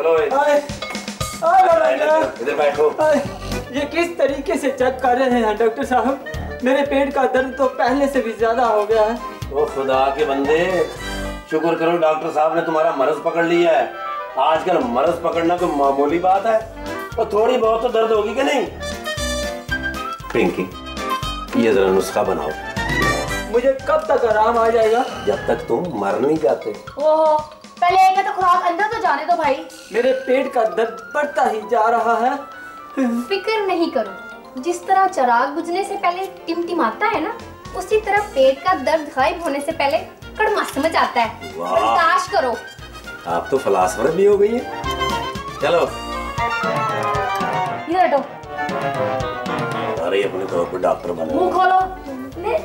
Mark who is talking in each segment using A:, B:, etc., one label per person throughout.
A: चलो इधर बैठो।
B: ये किस तरीके से चेक कर रहे हैं डॉक्टर साहब? मेरे पेट का दर्द तो पहले से भी ज्यादा हो गया है।
A: ओ खुदा के बंदे, शुक्र करो डॉक्टर साहब ने तुम्हारा मर्ज पकड़ लिया है। आजकल मर्ज पकड़ना कोई मामूली बात है। और थोड़ी बहुत तो दर्द होगी कि नहीं? पिंकी, ये जरा नुस्खा बनाओ।
B: मुझे कब तक आराम आ जाएगा?
A: जब तक तुम मर नहीं जाते।
C: ओहो, पहले एक तो खुराक अंदर तो जाने दो भाई।
B: मेरे पेट का दर्द बढ़ता ही जा रहा है।
C: फिक्र नहीं करो, जिस तरह चिराग बुझने से पहले टिमटिमाता है ना, उसी तरह पेट का दर्द गायब होने से पहले कड़वा समझ आता है। बर्दाश्त करो।
A: आप तो फिलासफर भी हो गई है। चलो
C: ये हटो।
A: अरे अपने तौर पर डॉक्टर बने।
C: मुंह खोलो। ले।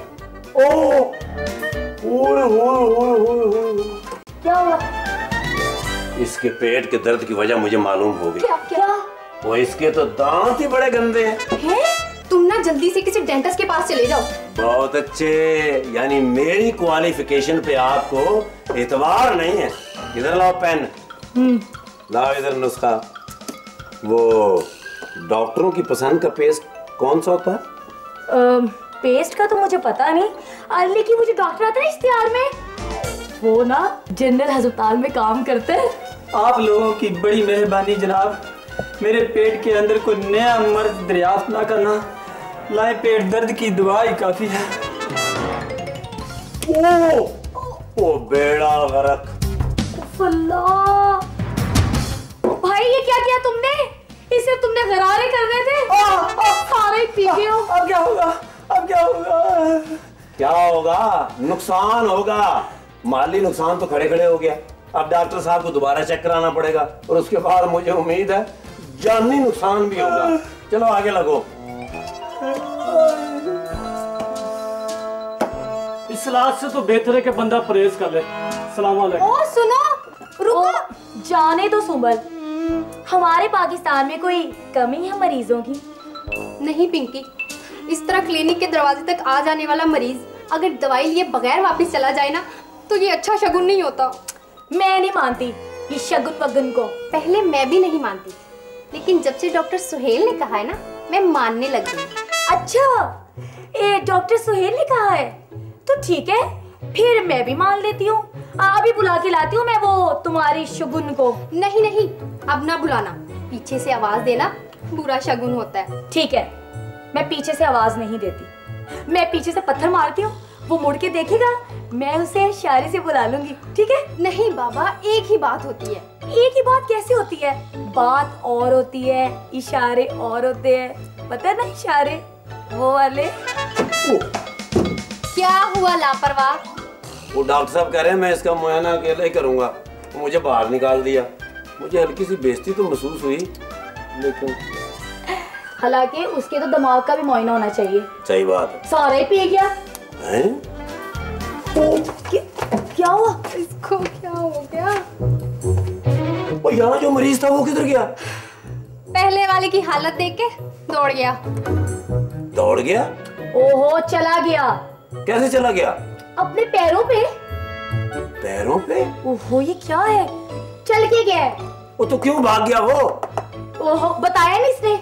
C: क्या हुआ?
A: इसके पेट के दर्द की वजह मुझे मालूम हो गई।
C: क्या?
A: वो इसके तो दांत ही बड़े गंदे हैं।
C: तुम ना जल्दी से किसी डेंटिस्ट के पास चले जाओ।
A: बहुत अच्छे, यानी मेरी क्वालिफिकेशन पे आपको एतबार नहीं है। इधर लाओ पेन, लाओ इधर नुस्खा। वो डॉक्टरों की पसंद का पेस्ट कौन सा होता है?
C: पेस्ट का तो मुझे पता नहीं, लेकिन मुझे डॉक्टर आता है इश्तिहार में, वो ना जनरल अस्पताल में काम करते हैं।
B: आप लोगों की बड़ी मेहरबानी जनाब। मेरे पेट के अंदर कोई नया मर्ज दरियाफ्त ना करना। लाए पेट दर्द की दवा ही काफी है।
A: ओ बेड़ा गरक।
C: भाई ये क्या किया तुमने? इसे तुमने गरारे करने थे। सारे पी गए हो।
B: अब क्या होगा? अब क्या होगा?
A: क्या होगा? नुकसान होगा। माली नुकसान तो खड़े खड़े हो गया। अब डॉक्टर साहब को दोबारा चेक कराना पड़ेगा और उसके बाद मुझे उम्मीद है जानी नुकसान भी होगा। चलो आगे लगो।
D: इस इलाज से तो बेहतर है कि बंदा परहेज कर ले। सलाम अलैकुम।
C: ओ सुनो, रुको। जाने तो सुंबल, हमारे पाकिस्तान में कोई कमी है मरीजों की?
E: नहीं पिंकी, इस तरह क्लिनिक के दरवाजे तक आ जाने वाला मरीज अगर दवाई लिए बगैर वापस चला जाए ना, तो ये अच्छा शगुन नहीं होता।
C: मैं नहीं मानती ये शगुन वगुन को।
E: पहले मैं भी नहीं मानती, लेकिन जब से डॉक्टर सुहेल ने कहा है ना, मैं मानने लग गई।
C: अच्छा, ये डॉक्टर सुहेल ने कहा है तो ठीक है, फिर मैं भी मान लेती हूँ। अभी बुला के लाती हूँ मैं वो तुम्हारी शगुन को।
E: नहीं नहीं, अब ना बुलाना। पीछे से आवाज देना बुरा शगुन होता है।
C: ठीक है, मैं पीछे से आवाज नहीं देती। मैं पीछे से पत्थर मारती हूँ, वो मुड़ के देखेगा, मैं उसे इशारे से बुला लूंगी। ठीक है?
E: नहीं बाबा, एक ही बात होती है।
C: एक ही बात कैसे होती है? बात और होती है, इशारे और होते हैं। पता है ना इशारे वो वाले।
E: क्या हुआ लापरवाह?
A: वो डॉक्टर साहब कह रहे हैं मैं इसका मुआयना अकेले ही करूंगा। मुझे बाहर निकाल दिया। मुझे हल्की सी बेइज्जती तो महसूस हुई, लेकिन
C: हालांकि उसके तो दिमाग का भी मुआयना होना चाहिए।
A: सही बात है।
C: सारा ही पी गया।
A: हैं?
C: क्या हुआ?
E: इसको क्या हो गया?
A: वो यहाँ जो मरीज था वो किधर गया?
E: पहले वाले की हालत देख के दौड़ गया।
A: दौड़ गया?
C: ओहो, चला गया।
A: कैसे चला गया?
C: अपने पैरों पे।
A: पैरों पे?
C: ओहो, ये क्या है? चल के गया है।
A: वो तो क्यों भाग गया वो?
C: ओहो, बताया नहीं इसने।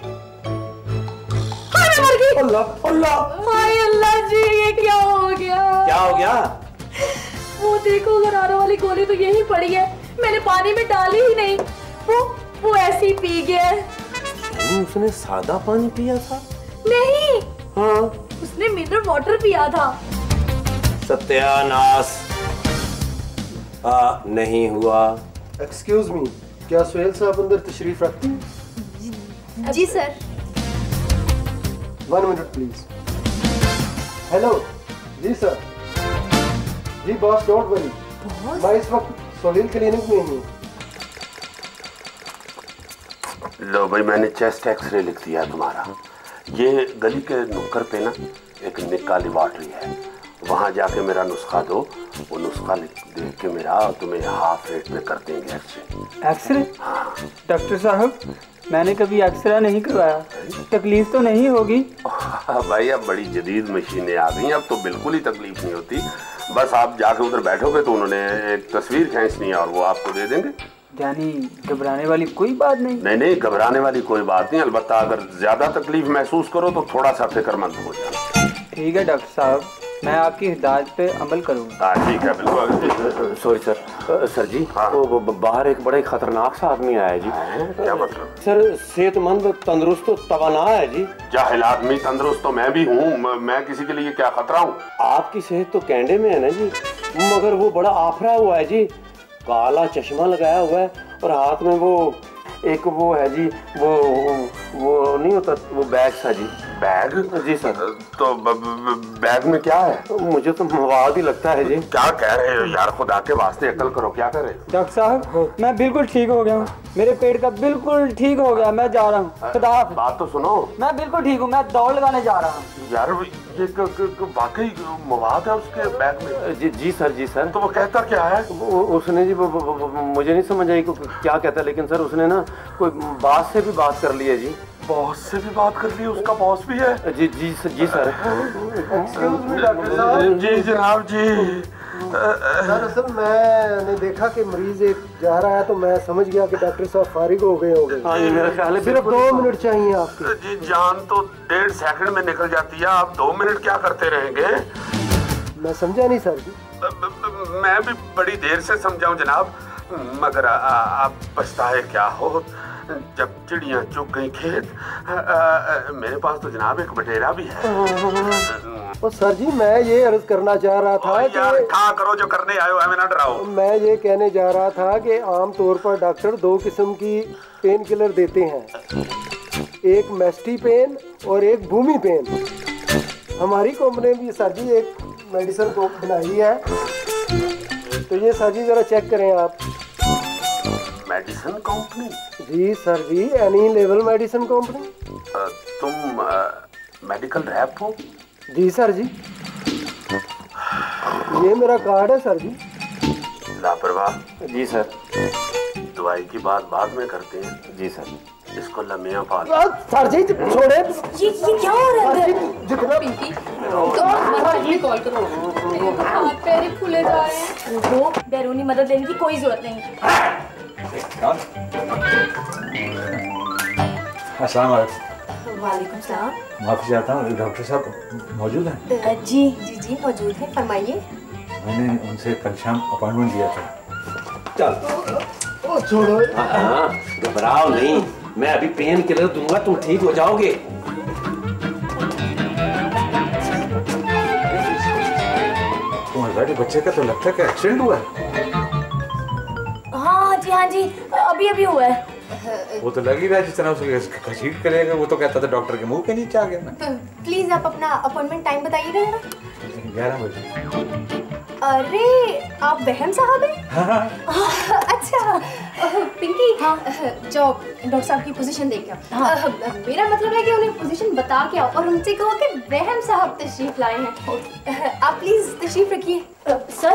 C: मर गई।
A: अल्लाह अल्लाह,
C: हाय अल्लाह जी, ये क्या हो गया?
A: क्या हो गया?
C: वो देखो, गरारे वाली गोली तो यही पड़ी है, मैंने पानी में डाली ही नहीं। वो ऐसे ही पी गया।
A: उसने सादा पानी पिया था?
C: नहीं,
A: हाँ,
C: उसने मिनरल वाटर पिया था।
A: सत्यानाश। नहीं हुआ।
F: एक्सक्यूज मी, क्या सुहेल साहब अंदर तशरीफ रखते हैं?
E: जी सर।
F: 1 minute please. हेलो जी सर। जी बॉस, डोंट वरी, मैं इस वक्त सुहेल क्लिनिक में हूँ।
G: लो भाई, मैंने चेस्ट एक्सरे लिख दिया तुम्हारा। ये गली के नुक्कड़ पे ना एक निक्का लेबॉर्ट्री है, वहाँ जाके मेरा नुस्खा दो। वो नुस्खा देख के मेरा तुम्हें हाफ रेट में कर देंगे एक्सरे।
B: एक्सरे?
G: हाँ
B: डॉक्टर साहब, मैंने कभी एक्सरे नहीं करवाया, तकलीफ तो नहीं होगी?
G: भाई, अब बड़ी जदीद मशीनें आ गई, अब तो बिल्कुल ही तकलीफ नहीं होती। बस आप जाके उधर बैठोगे तो उन्होंने एक तस्वीर खींचनी है और वो आपको दे देंगे।
B: यानी घबराने वाली कोई बात नहीं?
G: नहीं नहीं, घबराने वाली कोई बात नहीं। अलबत्ता अगर ज्यादा तकलीफ महसूस करो तो थोड़ा सा फिक्रमंद हो जाओ।
B: ठीक है डॉक्टर साहब, मैं आपकी हिदायत पे अमल करूँगा।
G: ठीक है, बिल्कुल।
A: Sorry sir. सर जी,
G: हाँ।
A: वो बाहर एक बड़े खतरनाक सा आदमी आया है जी।
G: क्या मतलब?
A: सर सेहतमंद, तंदुरुस्त, तवाना है जी।
G: जाहिल आदमी, तंदुरुस्त तो मैं भी हूँ। मैं किसी के लिए क्या खतरा हूँ?
A: आपकी सेहत तो कैंडे में है ना जी, मगर वो बड़ा आफरा हुआ है जी। काला चश्मा लगाया हुआ है और हाथ में वो एक वो है जी, वो नहीं होता वो बैग सा जी।
G: बैग?
A: जी सर।
G: तो बैग में क्या है?
A: मुझे तो मवाद ही लगता है जी।
G: क्या कह रहे हो यार, खुदा के वास्ते अकल करो, क्या कर रहे हो?
B: डॉक्टर साहब, मैं बिल्कुल ठीक हो गया हूँ, मेरे पेट का बिल्कुल ठीक हो गया, मैं जा रहा हूँ। खुदा हाफ़िज़।
G: बात तो सुनो।
B: मैं बिल्कुल ठीक हूँ, मैं दौड़ लगाने जा रहा हूँ।
G: यार ये वाकई मवाद है उसके बैग में?
A: जी सर, जी सर।
G: तो वो कहता क्या है?
A: उसने जी मुझे नहीं समझ आई क्या कहता है, लेकिन सर उसने ना कोई बॉस से भी बात कर ली है जी।
G: बॉस से भी बात कर ली? उसका बॉस भी है?
A: जी सर।
F: एक्सक्यूज मी डॉक्टर साहब।
G: जी जनाब जी।
F: दरअसल मैंने देखा कि मरीज एक जा रहा है तो मैं समझ गया कि डॉक्टर साहब फारिग हो गए होंगे।
A: हाँ जी, मेरा ख्याल है
F: सिर्फ 2 मिनट चाहिए आपके।
G: जी जान तो 1.5 सेकंड में निकल जाती है, आप 2 मिनट क्या करते रहेंगे?
F: मैं समझा नहीं सर जी।
G: मैं भी बड़ी देर से समझाऊं जनाब, मगर आप पछताए क्या हो जब चिड़ियां चुग गई खेत। मेरे पास तो जनाब एक बटेरा भी है।
F: और सर जी मैं ये अर्ज करना चाह रहा था
G: यार कहा करो जो करने आए हो, हमें ना डराओ।
F: मैं ये कहने जा रहा था कि आम तौर पर डॉक्टर 2 किस्म की पेन किलर देते हैं, एक मेस्टी पेन और एक भूमि पेन। हमारी कंपनी भी सर जी एक मेडिसिन को बनाई है, तो ये सर जी जरा चेक करें आप।
G: Medicine company?
F: जी सर जी, एनी लेवल मेडिसिन कंपनी।
G: तुम मेडिकल रैप हो?
F: जी सर जी, ये मेरा कार्ड है सर जी।
G: लापरवाह।
A: जी सर।
G: दवाई की बात बाद में करते हैं।
A: जी सर।
G: इसको लम्मियां पाल।
F: सर जी छोड़े।
C: ये क्या हो रहा है?
F: जितना
E: पिंकी, तुम कॉल करो, हाथ पैर ही फूले जा रहे हैं।
C: वो बैरूनी मदद लेने की कोई जरूरत नहीं।
H: अस्सलाम वालेकुम।
C: वालेकुम सलाम।
H: माफ़ी चाहता हूँ, डॉक्टर साहब मौजूद हैं?
C: जी मौजूद है, फरमाइए।
H: मैंने उनसे कल शाम अपॉइंटमेंट दिया था।
A: चल
F: छोड़ो।
A: हाँ, घबराओ नहीं, मैं अभी पेन किलर दूंगा, तुम ठीक हो जाओगे।
H: तुम्हारे बच्चे का तो लगता है कि एक्सीडेंट हुआ है।
C: हाँ जी, अभी हुआ है।
H: वो तो लग ही रहा है जिस तरह उसको घसीट करेगा। वो तो कहता था डॉक्टर के मुंह के नीचे आ गया।
C: प्लीज आप अपना अपॉइंटमेंट टाइम बताइएगा जरा।
H: 11 बजे।
C: अरे आप वहम साहब हैं?
H: हाँ।
C: अच्छा पिंकी, हाँ जाओ डॉक्टर साहब की पोजीशन देख आओ। हाँ। मेरा मतलब है कि उन्हें पोजीशन बता के आओ और उनसे कहो कि वहम साहब तशरीफ लाए हैं। आप प्लीज तशरीफ रखिए। सर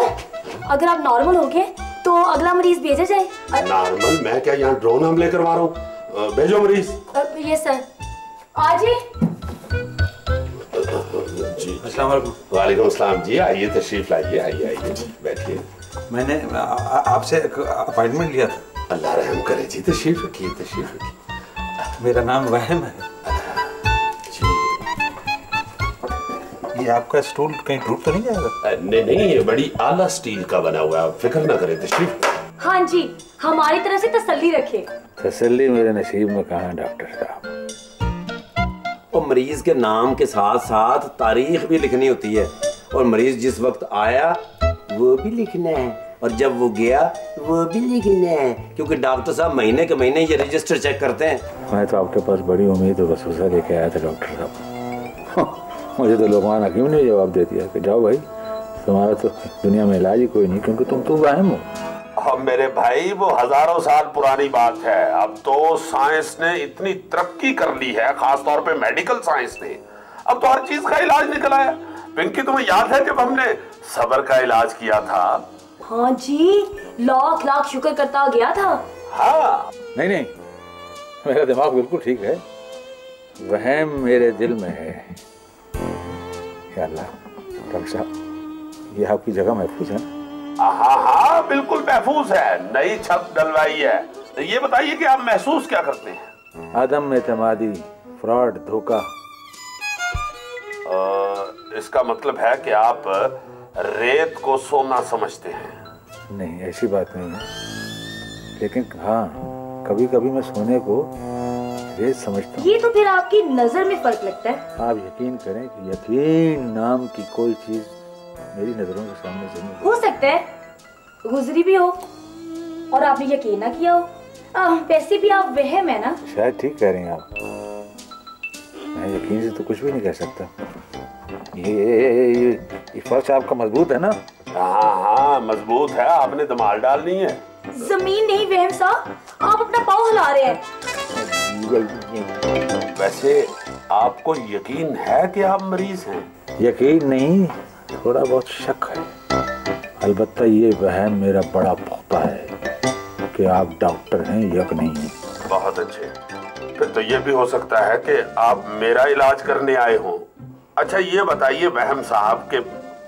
C: अगर आप नॉर्मल हो गए तो अगला मरीज भेजा जाए।
G: नॉर्मल? मैं क्या यहाँ ड्रोन हमले करवा रहा हूँ? भेजो मरीज।
C: ये सर आजे।
G: जी
H: अस्सलाम वालेकुम।
G: वालेकुम अस्सलाम जी, आइए तशरीफ लाइए, आइए बैठिए।
H: मैंने आपसे अपॉइंटमेंट लिया था।
G: अल्लाह रहम करे जी, तशरीफ रखिए, तशरीफ रखिए।
H: मेरा नाम वहम है
G: जी।
H: ये आपका स्टूल कहीं टूट तो नहीं जाएगा?
G: नहीं, ये बड़ी आला स्टील का बना हुआ है, फिक्र ना करें, तशरीफ।
C: हाँ जी, हमारी तरफ से तसल्ली रखिए।
H: तसल्ली मेरे नसीब में कहाँ है डॉक्टर साहब।
A: और मरीज के नाम के साथ साथ तारीख भी लिखनी होती है, और मरीज जिस वक्त आया वो भी लिखना है, और जब वो गया वो भी लिखना है, क्योंकि डॉक्टर साहब महीने के महीने ये रजिस्टर चेक करते हैं।
H: मैं तो आपके पास बड़ी उम्मीद और वसूसा लेके आया था डॉक्टर साहब। मुझे तो लोकमान हकीम ने जवाब दे दिया कि जाओ भाई, तुम्हारा तो दुनिया में इलाज ही कोई नहीं, क्योंकि तुम तो वाहिम हो।
G: अब मेरे भाई वो हजारों साल पुरानी बात है। अब तो साइंस ने इतनी तरक्की कर ली है, खास तौर पे मेडिकल साइंस ने। अब तो हर चीज का इलाज निकल आया। पिंकी तुम्हें याद है जब हमने सबर का इलाज किया था?
C: हाँ जी, लाख लाख शुक्र करता गया था।
G: हाँ
H: नहीं, मेरा दिमाग बिल्कुल ठीक है, वहम मेरे दिल में है। या अल्लाह, डॉक्टर साहब ये आपकी जगह महफूज है?
G: हाँ, बिल्कुल महफूज है, नई छत डलवाई है। ये बताइए कि आप महसूस क्या करते हैं?
H: आदम एतमादी, फ्रॉड, धोखा।
G: इसका मतलब है कि आप रेत को सोना समझते हैं।
H: नहीं, ऐसी बात नहीं है, लेकिन हाँ कभी कभी मैं सोने को रेत समझता हूँ।
I: ये तो फिर आपकी नजर में फर्क लगता है।
H: आप यकीन करें कि यकीन नाम की कोई चीज मेरी नजरों के सामने से नहीं।
I: हो सकता है गुजरी भी हो और आपने यकीन ना किया हो। वैसे भी आप वहम है ना।
H: शायद ठीक कह रही हैं आप, मैं यकीन से तो कुछ भी नहीं कह सकता। ये फर्श आपका मजबूत है ना?
G: हाँ मजबूत है, आपने धमाल डालनी है।
I: जमीन नहीं वहम साहब, आप अपना पाँव हिला रहे हैं।
G: वैसे आपको यकीन है कि आप मरीज हैं?
H: यकीन नहीं, थोड़ा बहुत शक है। अलबत्ता ये वहम मेरा बड़ा पुख्ता है कि आप डॉक्टर हैं या नहीं।
G: बहुत अच्छे, फिर तो ये भी हो सकता है कि आप मेरा इलाज करने आए हों। अच्छा ये बताइए वहम साहब कि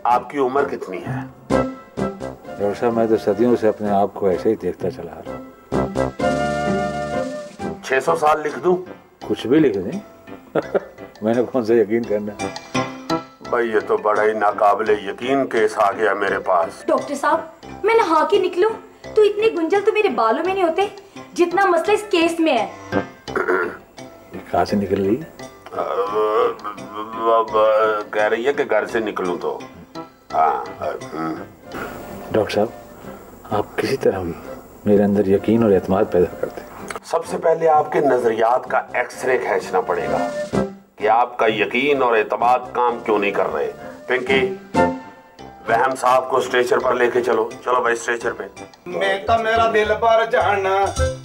G: आपकी उम्र कितनी है?
H: डॉक्टर साहब मैं तो सदियों से अपने आप को ऐसे ही देखता चला रहा हूँ।
G: 600 साल लिख दूं?
H: कुछ भी लिख दें। मैंने कौन सा यकीन करना।
G: भाई ये तो बड़ा ही नाकाबिले यकीन केस आ गया मेरे पास।
I: डॉक्टर साहब मैं नहा के निकलूं तो इतनी गुंजल तो मेरे बालों में नहीं होते जितना मसला इस केस में है।
H: कहाँ से निकल रही?
G: कह रही है कि घर से निकलूं तो।
H: डॉक्टर साहब आप किसी तरह भी मेरे अंदर यकीन और एतमाद पैदा करते हैं।
G: सबसे पहले आपके नजरियात का एक्सरे खींचना पड़ेगा कि आपका यकीन और एतमाद काम क्यों नहीं कर रहे। पिंकी वहम साहब को स्ट्रेचर पर लेके चलो। चलो भाई स्ट्रेचर पे।
J: मैं तो मेरा दिल पर जाना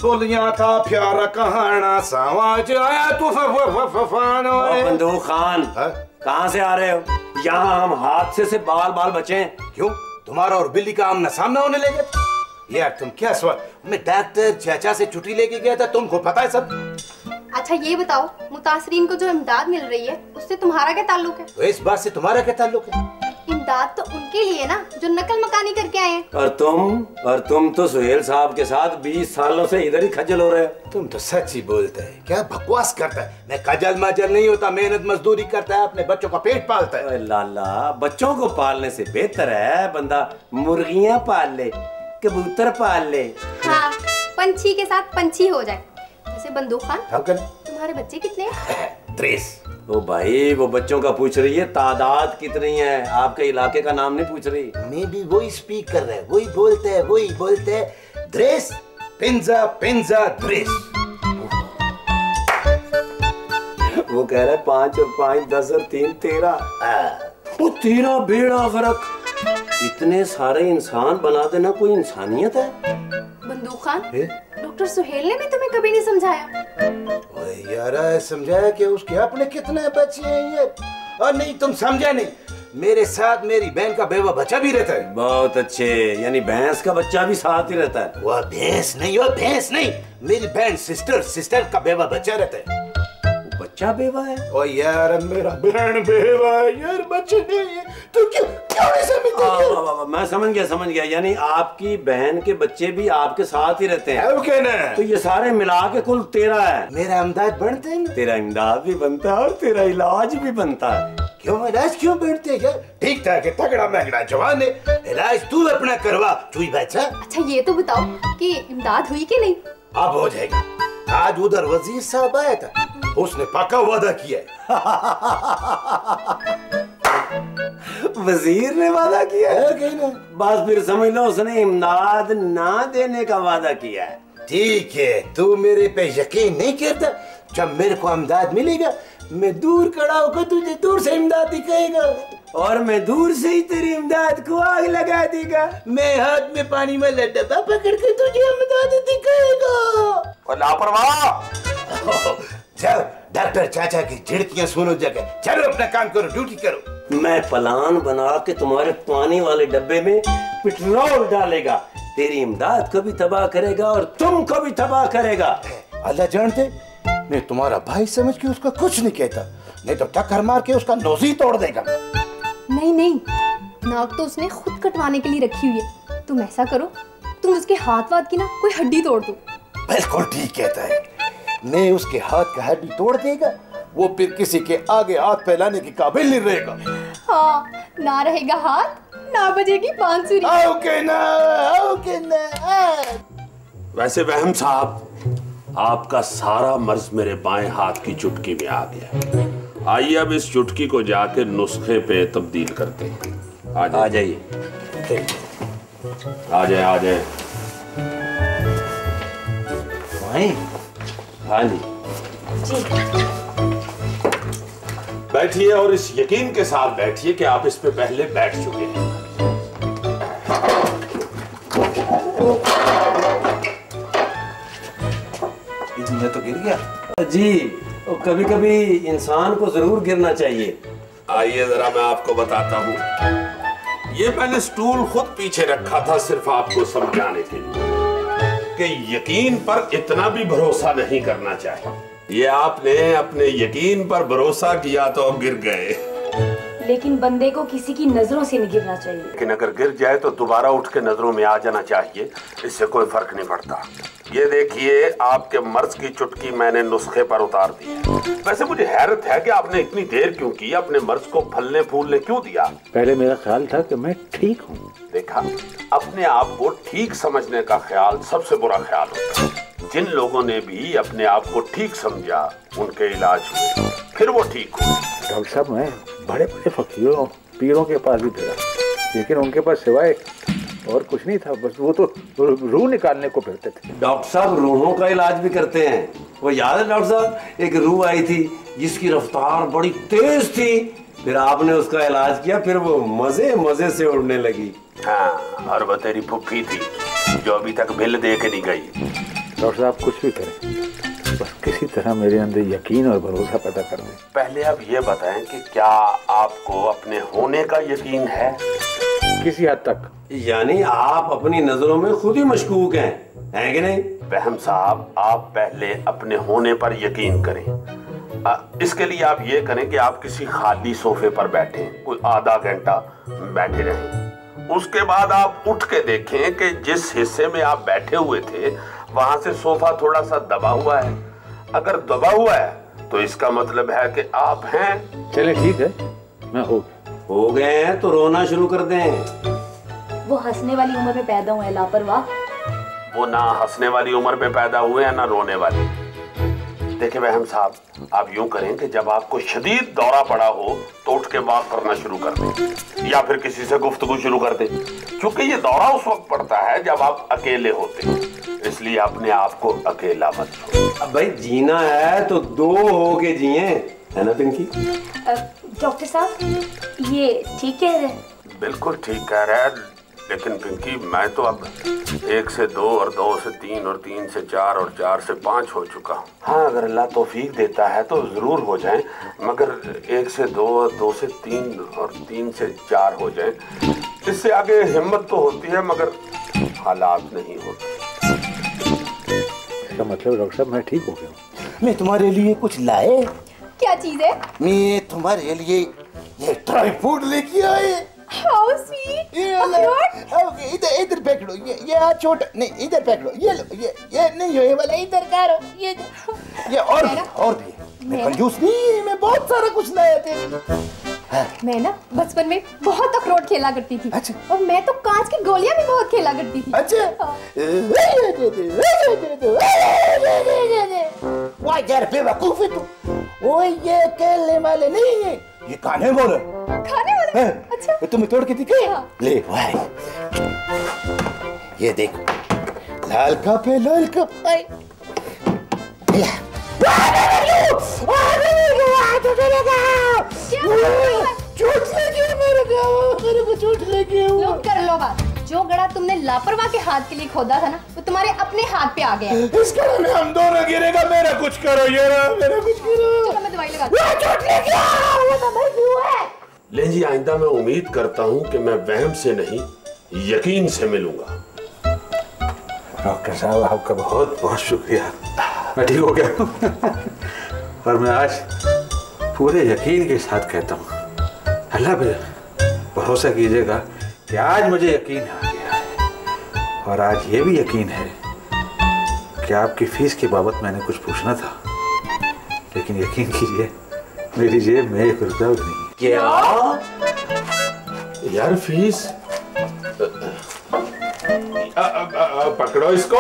J: बोलिया था प्यारा कहाना सावाज आया तू
A: बंदूक खान कहाँ से आ रहे हो? यहाँ हम हादसे से बाल बाल बचे हैं।
J: क्यों तुम्हारा और बिल्ली का आमना सामना होने लगे? यार तुम क्या सवाल, मैं डॉक्टर चाचा से छुट्टी लेके गया था, तुमको पता है सब।
E: अच्छा ये बताओ मुतासरीन को जो इमदाद मिल रही है उससे तुम्हारा क्या ताल्लुक है?
J: तो इस बात से तुम्हारा क्या ताल्लुक है?
E: इमदाद तो उनके लिए ना जो नकल मकानी करके आए हैं।
A: और तुम तो सुहेल साहब के साथ 20 सालों से इधर ही खजल हो रहे हो।
J: तुम तो सच ही बोलते है, क्या बकवास करता है। मैं खजल मजल नहीं होता, मेहनत मजदूरी करता है, अपने बच्चों का पेट पालता है।
A: लाला बच्चों को पालने से बेहतर है बंदा मुर्गियां पाल ले, कबूतर पाल ले।
E: हाँ पंछी के साथ पंछी हो जाए। जैसे बंदूक खान तुम्हारे बच्चे कितने हैं?
J: 30।
A: ओ भाई वो बच्चों का पूछ रही है, तादाद कितनी है, आपके इलाके का नाम नहीं पूछ रही।
J: मैं भी वही स्पीक कर रहा है, वही बोलते हैं ड्रेस पिंजा पिंजा ड्रेस।
A: वो कह रहा है 5 और 5 10 और 3 13। वो 13 बेड़ा फर्क। इतने सारे इंसान बना देना कोई इंसानियत है?
E: बंदूक खान डॉक्टर सुहेल ने भी तुम्हें कभी नहीं समझाया?
J: यार समझाया कि उसके अपने कितने बच्चे हैं ये। और नहीं तुम समझा नहीं, मेरे साथ मेरी बहन का बेवा बच्चा भी रहता है।
A: बहुत अच्छे, यानी भैंस का बच्चा भी साथ ही रहता है?
J: वह भैंस नहीं, मेरी बहन सिस्टर का बेवा बच्चा रहता है।
A: बच्चा बेवा है?
J: ओ यार मेरा बहन बेवा है यार, बच्चे नहीं है तो क्यों नहीं समझते?
A: मैं समझ गया, यानी आपकी बहन के बच्चे भी आपके साथ ही रहते हैं?
J: ओके ना,
A: तो ये सारे मिला के कुल 13 है।
J: मेरा इमदाद बनता है ना?
A: तेरा इमदाद भी बनता है और तेरा इलाज भी बनता है।
J: क्यों इलाज क्यों बनते हैं यार? ठीक ठाक है, तगड़ा महंगा जवान है, इलाज तू अपना करवा चुई बच्चा।
E: अच्छा ये तो बताओ कि इमदाद हुई कि नहीं?
J: अब हो जाएगा। आज उधर वजीर साहब आया था, उसने पक्का वादा किया
A: वजीर ने वादा किया है? बस फिर समझ लो उसने इमदाद ना देने का वादा किया है।
J: ठीक है, तू मेरे पे यकीन नहीं करता, जब मेरे को इमदाद मिलेगा मैं दूर खड़ा होकर तुझे दूर से इमदाद दिखाएगा
A: और मैं दूर से ही तेरी इमदाद को आग लगा देगा।
J: मैं हाथ में पानी में डब्बा पकड़ के तुझे इमदाद दिखाएगा।
G: और लापरवाह।
J: चल डॉक्टर चाचा की झिड़कियां सुनो जगह, चलो अपना काम करो, ड्यूटी करो।
A: मैं प्लान बना के तुम्हारे पानी वाले डब्बे में पेट्रोल डालेगा, तेरी इमदाद को भी तबाह करेगा और तुमको भी तबाह करेगा।
J: अल्लाह जानते, मैं तुम्हारा भाई समझ के उसका कुछ नहीं कहता, नहीं तो टक्कर मार के उसका नोज ही तोड़ देगा।
E: नहीं नाक तो उसने खुद कटवाने के लिए रखी हुई है, तुम ऐसा करो, तुम उसके हाथ वाथ की ना कोई हड्डी तोड़ दो।
J: बिल्कुल ठीक कहता है। मैं उसके हाथ का हड्डी तोड़ देगा, वो फिर किसी के आगे हाथ फैलाने के काबिल नहीं रहेगा।
E: हाँ, ना रहेगा हाथ, ना बजेगी बांसुरी।
J: ओके ना, ओके ना।
G: वैसे वहम साहब, आपका सारा मर्ज मेरे बाएं हाथ की चुटकी में आ गया। आइए अब इस चुटकी को जाके नुस्खे पे तब्दील करते हैं। आ जाइए, आ जाए, आ जाए। हाँ जी, बैठिए और इस यकीन के साथ बैठिए कि आप इस पे पहले बैठ चुके हैं।
J: मैं तो गिर गया
A: जी। कभी कभी इंसान को जरूर गिरना चाहिए।
G: आइए जरा मैं आपको बताता हूँ। ये मैंने स्टूल खुद पीछे रखा था सिर्फ आपको समझाने के लिए कि यकीन पर इतना भी भरोसा नहीं करना चाहिए। ये आपने अपने यकीन पर भरोसा किया तो गिर गए।
I: लेकिन बंदे को किसी की नजरों से नहीं गिरना चाहिए।
G: लेकिन अगर गिर जाए तो दोबारा उठ के नजरों में आ जाना चाहिए, इससे कोई फर्क नहीं पड़ता। ये देखिए, आपके मर्ज की चुटकी मैंने नुस्खे पर उतार दी है। वैसे मुझे हैरत है कि आपने इतनी देर क्यों की, अपने मर्ज को फलने फूलने क्यों दिया?
H: पहले मेरा ख्याल था कि मैं ठीक हूँ।
G: देखा, अपने आप को ठीक समझने का ख्याल सबसे बुरा ख्याल होता है। जिन लोगों ने भी अपने आप को ठीक समझा, उनके इलाज हुए, फिर वो ठीक हुए।
H: डॉक्टर साहब, मैं बड़े बड़े फकीरों पीरों के पास भी गया, लेकिन उनके पास सिवाय और कुछ नहीं था। बस वो तो रूह निकालने को फिरते थे।
A: डॉक्टर साहब रूहों का इलाज भी करते हैं। वो याद है डॉक्टर साहब, एक रूह आई थी जिसकी रफ्तार बड़ी तेज थी, फिर आपने उसका इलाज किया, फिर वो मजे मजे से उड़ने लगी।
G: हाँ, और वो तेरी फुफ्फी थी जो अभी तक बिल दे के नहीं गई।
H: डॉक्टर साहब कुछ भी करें, बस किसी तरह मेरे अंदर यकीन और भरोसा पैदा कर दें।
G: पहले आप ये बताएं कि क्या आपको अपने होने का यकीन है?
H: किसी हद तक।
A: यानी आप अपनी नजरों में खुद ही मशकूक हैं कि नहीं?
G: वहम साहब, आप पहले अपने होने पर यकीन करें। इसके लिए आप ये करें कि आप किसी खाली सोफे पर बैठे, कोई आधा घंटा बैठे रहें। उसके बाद आप उठ के देखें कि जिस हिस्से में आप बैठे हुए थे वहां से सोफा थोड़ा सा दबा हुआ है। अगर दबा हुआ है तो इसका मतलब है कि आप हैं।
H: चले ठीक है, मैं
A: हो गए हैं तो रोना शुरू कर दें।
I: वो हंसने वाली उम्र में पैदा हुए, लापरवाह।
G: वो ना हंसने वाली उम्र में पैदा हुए हैं ना रोने वाली। देखिए वहम साहब, आप यूं करें कि जब आपको शदीद दौरा पड़ा हो तो उठ के वॉक करना शुरू कर दें, या फिर किसी से गुफ्तगू शुरू कर दें। क्योंकि ये दौरा उस वक्त पड़ता है जब आप अकेले होते हैं, इसलिए अपने आप को अकेला मत छोड़ो।
A: अब भाई जीना है तो दो हो के जिए, है ना पिंकी?
I: डॉक्टर साहब, ये ठीक कह रहे?
G: बिल्कुल ठीक कह रहा है, लेकिन पिंकी मैं तो अब 1 से 2 और 2 से 3 और 3 से 4 और 4 से 5 हो चुका हूँ। हाँ, अगर अल्लाह तौफीक देता है तो जरूर हो जाए, मगर 1 से 2 और 2 से 3 और 3 से 4 हो जाए। इससे आगे हिम्मत तो होती है मगर हालात नहीं होते।
H: इसका मतलब डॉक्टर साहब मैं ठीक हो गया हूँ।
J: मैं तुम्हारे लिए कुछ लाए।
E: क्या चीज है?
J: मैं तुम्हारे लिए ये ड्राई फ्रूट लेके आए।
E: How sweet!
J: ओके, इधर इधर फेंक लो। ये छोटा नहीं, इधर फेंक लो। ये लो, ये नहीं, ये वाला इधर करो। ये और भी मैं कंजूस नहीं, मैं बहुत सारा कुछ लाया थे।
E: मैं ना बचपन में बहुत अखरोट खेला करती थी।
J: अच्छा।
E: और मैं तो कांच की गोलियां भी बहुत खेला करती थी।
J: अच्छा। वाह यार, बेवकूफ है तू। ओए ये केले वाले नहीं है, ये खाने वाले।
E: खाने वाले? अच्छा।
J: तुम्हें तोड़ के दिखे? ले भाई, ये देखो, लाल कप है, लाल कप। चोट लगी मेरे को चोट लगी।
E: लो कर लो बात। जो गड़ा तुमने लापरवाह के हाथ के लिए खोदा था ना, वो तुम्हारे अपने हाथ पे आ गया।
J: इस गड़ा में हम दोनों गिरेगा। मेरा कुछ करो, ये रहा, मेरा कुछ करो।
E: चलो मैं दवाई लगाती हूँ।
J: चोट लगी, वो तो मर गया है।
G: ले जी, आइंदा मैं उम्मीद करता हूँ कि मैं वहम से नहीं यकीन से मिलूंगा।
H: डॉक्टर साहब आपका बहुत बहुत शुक्रिया, मैं ठीक हो गया। पर मैं आज पूरे यकीन के साथ कहता हूँ, अल्लाह पे भरोसा कीजिएगा कि आज मुझे यकीन आ गया है और आज ये भी यकीन है कि आपकी फीस की बाबत मैंने कुछ पूछना था, लेकिन यकीन कीजिए मेरी जेब में 1 रुपया भी नहीं।
A: क्या
G: यार फीस पकड़ो इसको।